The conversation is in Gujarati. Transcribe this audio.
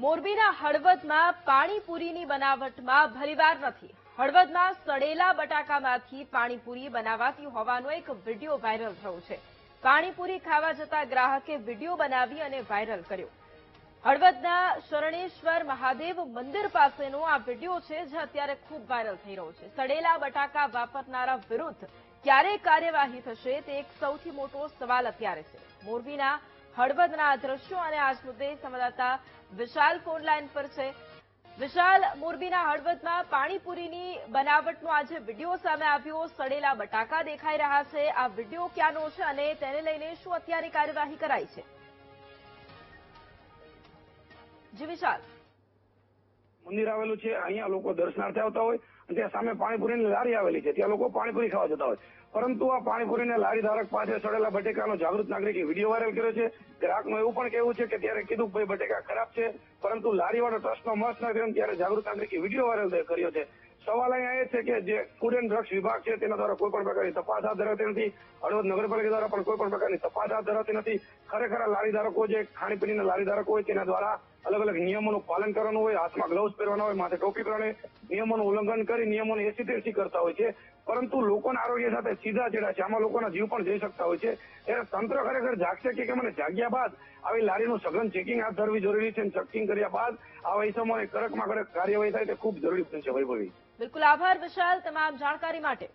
મોરબીના હળવદમાં પાણીપુરીની બનાવટમાં ભલીવાર નથી. હળવદમાં સડેલા બટાકામાંથી પાણીપુરી બનાવાતી હોવાનો એક વિડીયો વાયરલ થયો છે. પાણીપુરી ખાવા જતા ગ્રાહકે વિડીયો બનાવી અને વાયરલ કર્યો. હળવદના શરણેશ્વર મહાદેવ મંદિર પાસેનો આ વિડીયો છે, જે અત્યારે ખૂબ વાયરલ થઈ રહ્યો છે. સડેલા બટાકા વાપરનારા વિરુદ્ધ ક્યારે કાર્યવાહી થશે તે એક સૌથી મોટો સવાલ અત્યારે છે. મોરબીના હળવદના આ દ્રશ્યો અને આજ મુદ્દે સંવાદદાતા વિશાલ ફોન લાઈન પર છે. વિશાલ, મોરબીના હળવદમાં પાણીપુરીની બનાવટનો આજે વિડીયો સામે આવ્યો. સડેલા બટાકા દેખાઈ રહ્યા છે. આ વિડીયો ક્યાંનો છે અને તેને લઈને શું અત્યારે કાર્યવાહી કરાઈ છે? જી વિશાલ. મંદિર આવેલું છે, અહીંયા લોકો દર્શનાર્થે આવતા હોય અને ત્યાં સામે પાણીપુરીની લારી આવેલી છે, ત્યાં લોકો પાણીપુરી ખાવા જતા હોય. પરંતુ આ પાણીપુરીના લારી ધારક પાસે સડેલા બટેકાનો જાગૃત નાગરિકે વિડીયો વાયરલ કર્યો છે. ગ્રાહકનું એવું પણ કહેવું છે કે ત્યારે કીધું ભાઈ બટેકા ખરાબ છે, પરંતુ લારીવાળો ટ્રસ્ટનો મત ન થયો ત્યારે જાગૃત નાગરિકે વિડીયો વાયરલ કર્યો છે. સવાલ અહીંયા એ છે કે જે ફૂડ એન્ડ ડ્રગ્સ વિભાગ છે તેના દ્વારા કોઈ પણ પ્રકારની તપાસ હાથ ધરાતી નથી. હળવદ નગરપાલિકા દ્વારા પણ કોઈ પણ પ્રકારની તપાસ હાથ ધરાતી નથી. ખરેખર આ લારી ધારકો જે ખાણીપીણીના લારી ધારકો હોય તેના દ્વારા અલગ અલગ નિયમોનું પાલન કરવાનું હોય, હાથમાં ગ્લવ્સ પહેરવાના હોય, માથે ટોપી પહેરવાની, નિયમોનું ઉલ્લંઘન કરી નિયમોની એસી કરતા હોય છે. પરંતુ લોકોના આરોગ્ય સાથે સીધા ચેડા છે, આમાં લોકોના જીવ પણ જઈ શકતા હોય છે. ત્યારે તંત્ર ખરેખર જાગશે કે કેમ, અને જાગ્યા બાદ આવી લારીનું સઘન ચેકિંગ હાથ ધરવી જરૂરી છે. ચેકિંગ કર્યા બાદ આવા ઇસમોની કડકમાં કડક કાર્યવાહી થાય તે ખૂબ જરૂરી બનશે. વૈભવી. બિલકુલ, આભાર વિશાલ તમામ જાણકારી માટે.